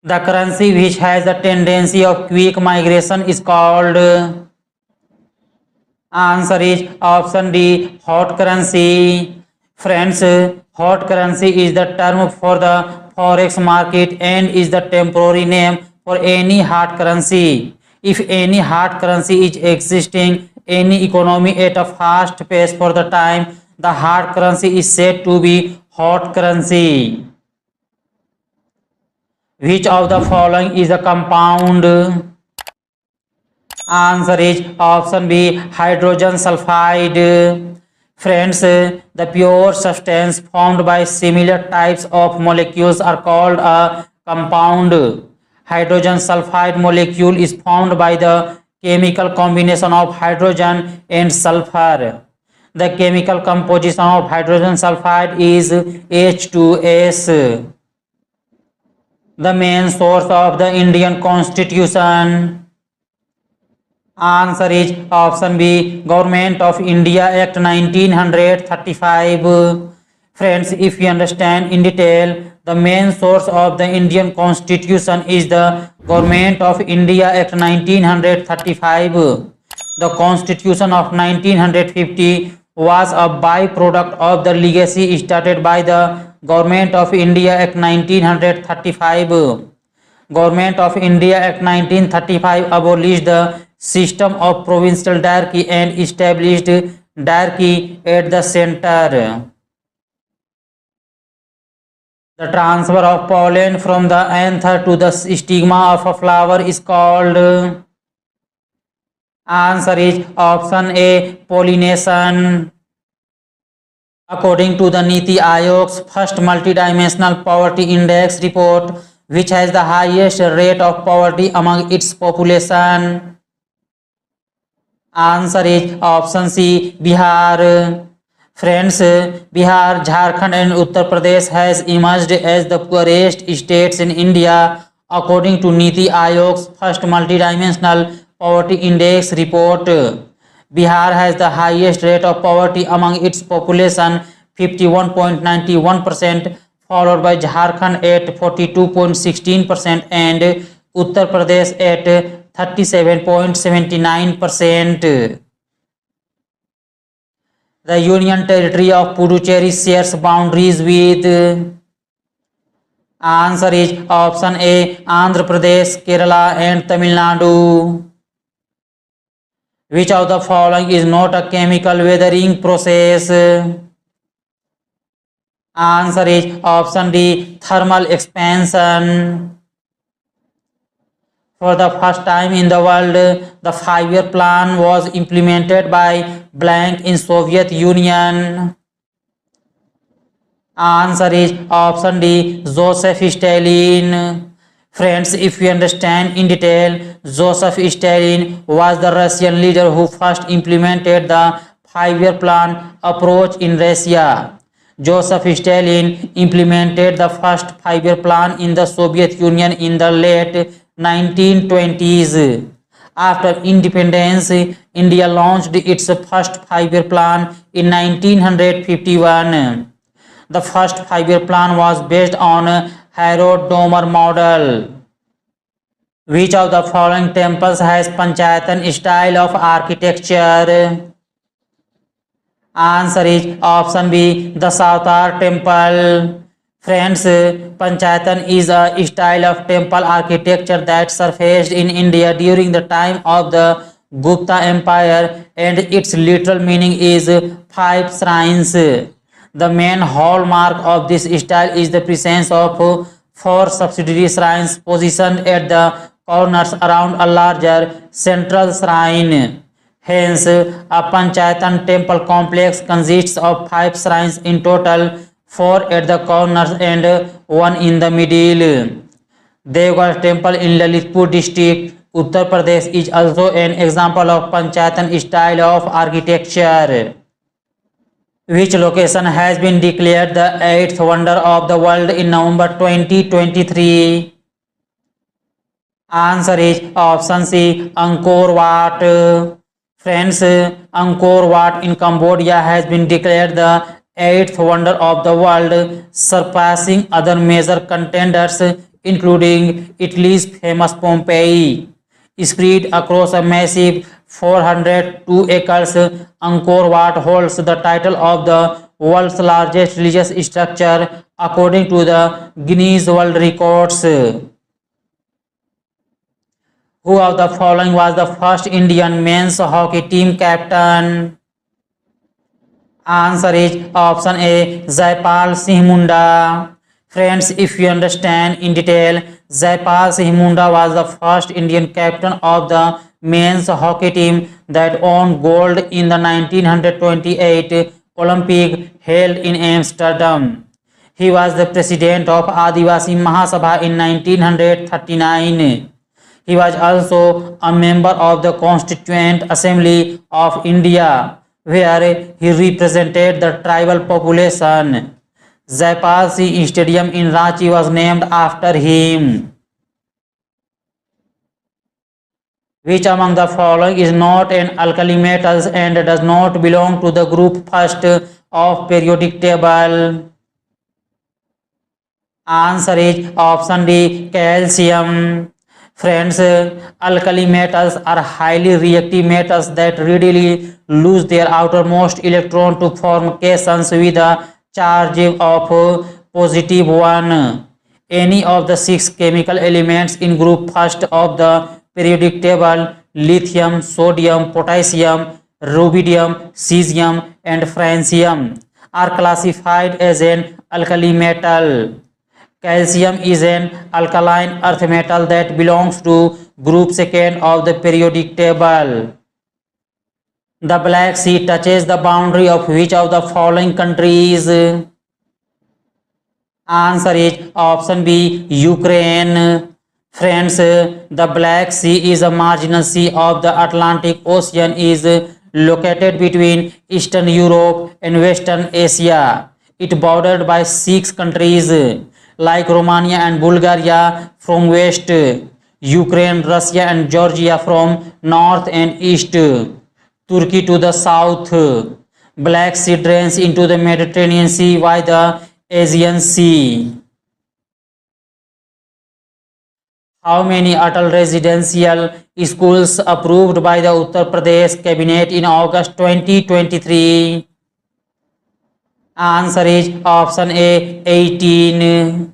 The currency which has a tendency of quick migration is called. Answer is option D, hot currency. Friends, hot currency is the term for the forex market and is the temporary name for any hard currency. If any hard currency is existing any economy at a fast pace for the time, the hard currency is said to be hot currency. Which of the following is a compound? Answer is option B, hydrogen sulfide. Friends, the pure substance formed by similar types of molecules are called a compound. Hydrogen sulfide molecule is formed by the chemical combination of hydrogen and sulfur. The chemical composition of hydrogen sulfide is H2S. The main source of the Indian Constitution. Answer is option B, Government of India Act 1935. Friends, if you understand in detail, the main source of the Indian Constitution is the Government of India Act 1935. The Constitution of 1950 was a byproduct of the legacy started by the Government of India Act 1935. Government of India Act 1935 abolished the system of provincial diarchy and established diarchy at the center. The transfer of pollen from the anther to the stigma of a flower is called. Answer is option A, pollination. According to the Niti Aayog's first multidimensional poverty index report, which has the highest rate of poverty among its population. Answer is option C, Bihar. Friends, Bihar, Jharkhand and Uttar Pradesh has emerged as the poorest states in India according to Niti Aayog's first multidimensional poverty index report. Bihar has the highest rate of poverty among its population, 51.91%, followed by Jharkhand at 42.16% and Uttar Pradesh at 37.79%. The Union Territory of Puducherry shares boundaries with. Answer is option A, Andhra Pradesh, Kerala and Tamil Nadu. Which of the following is not a chemical weathering process? Answer is option D, thermal expansion. For the first time in the world, the 5-year plan was implemented by blank in Soviet Union. Answer is option D, Joseph Stalin. Friends, if you understand in detail, Joseph Stalin was the Russian leader who first implemented the 5-year plan approach in Russia. Joseph Stalin implemented the first 5-year plan in the Soviet Union in the late 1920s. After independence, India launched its first 5-year plan in 1951. The first 5-year plan was based on Harrod-Domer model. Which of the following temples has Panchayatan style of architecture? Answer is option B, the Dasavatar temple. Friends, Panchayatan is a style of temple architecture that surfaced in India during the time of the Gupta Empire, and its literal meaning is 5 shrines. The main hallmark of this style is the presence of 4 subsidiary shrines positioned at the corners around a larger central shrine. Hence, a Panchayatan temple complex consists of 5 shrines in total, 4 at the corners and 1 in the middle. Devgarh temple in Lalitpur district, Uttar Pradesh is also an example of Panchayatan style of architecture. Which location has been declared the 8th wonder of the world in November 2023? Answer is option C, Angkor Wat. Friends, Angkor Wat in Cambodia has been declared the 8th wonder of the world, surpassing other major contenders including Italy's famous Pompeii. Spread across a massive 402 acres, Angkor Wat holds the title of the world's largest religious structure according to the Guinness World Records. Who of the following was the first Indian men's hockey team captain? Answer is option A, Jaipal Singh Munda. Friends, if you understand in detail, Jaipal Singh Munda was the first Indian captain of the men's hockey team that won gold in the 1928 Olympic held in Amsterdam. He was the president of Adivasi Mahasabha in 1939. He was also a member of the Constituent Assembly of India, where he represented the tribal population. Jaipal Singh Stadium in Ranchi was named after him. Which among the following is not an alkali metals and does not belong to the group first of periodic table? Answer is option D, calcium. Friends, alkali metals are highly reactive metals that readily lose their outermost electron to form cations with a charge of positive 1. Any of the 6 chemical elements in group first of the periodic table, lithium, sodium, potassium, rubidium, cesium, and francium, are classified as an alkali metal. Calcium is an alkaline earth metal that belongs to group second of the periodic table. The Black Sea touches the boundary of which of the following countries? Answer is option B, Ukraine. Friends, the Black Sea is a marginal sea of the Atlantic Ocean, is located between Eastern Europe and Western Asia. It bordered by 6 countries like Romania and Bulgaria from west, Ukraine, Russia and Georgia from north and east, Turkey to the south. Black Sea drains into the Mediterranean Sea via the Aegean Sea. How many Atal residential schools approved by the Uttar Pradesh cabinet in August 2023? Answer is option A, 18.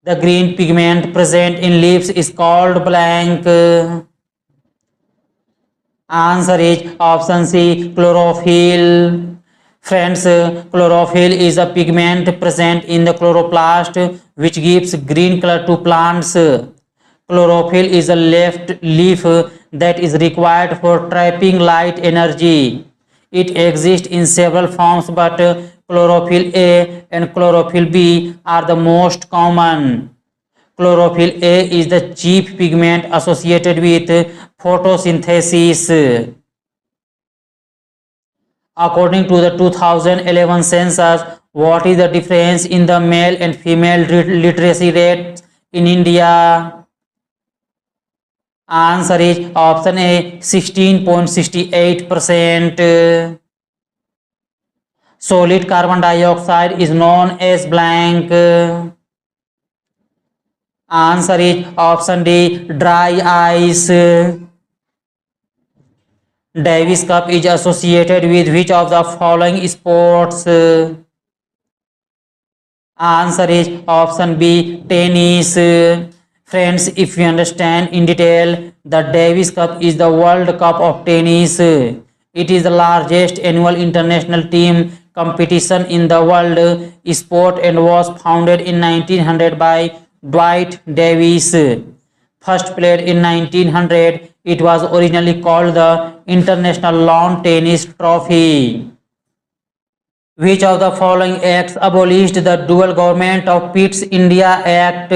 The green pigment present in leaves is called blank. Answer is option C, chlorophyll. Friends, chlorophyll is a pigment present in the chloroplast which gives green color to plants. Chlorophyll is a leaf that is required for trapping light energy. It exists in several forms, but chlorophyll A and chlorophyll B are the most common. Chlorophyll A is the chief pigment associated with photosynthesis. According to the 2011 census, what is the difference in the male and female literacy rates in India? Answer is option A, 16.68%. Solid carbon dioxide is known as blank. Answer is option D, dry ice. Davis Cup is associated with which of the following sports? Answer is option B, tennis. Friends, if you understand in detail, the Davis Cup is the World Cup of tennis. It is the largest annual international team competition in the world sport and was founded in 1900 by Dwight Davis. First played in 1900, it was originally called the International Lawn Tennis Trophy. Which of the following acts abolished the Dual Government of Pitt's India Act?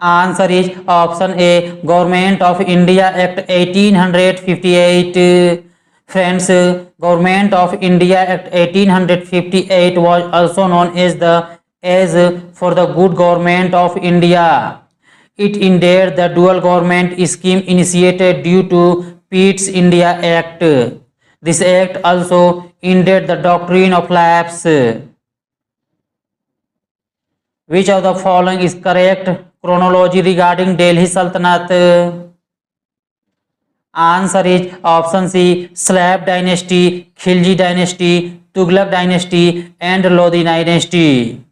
Answer is option A, Government of India Act 1858. Friends, Government of India Act 1858 was also known as the As for the Good Government of India. It ended the dual government scheme initiated due to Pitt's India Act. This act also ended the doctrine of lapse. Which of the following is correct chronology regarding Delhi Sultanate? Answer is option C, Slav dynasty, Khilji dynasty, Tughlaq dynasty and Lodi dynasty.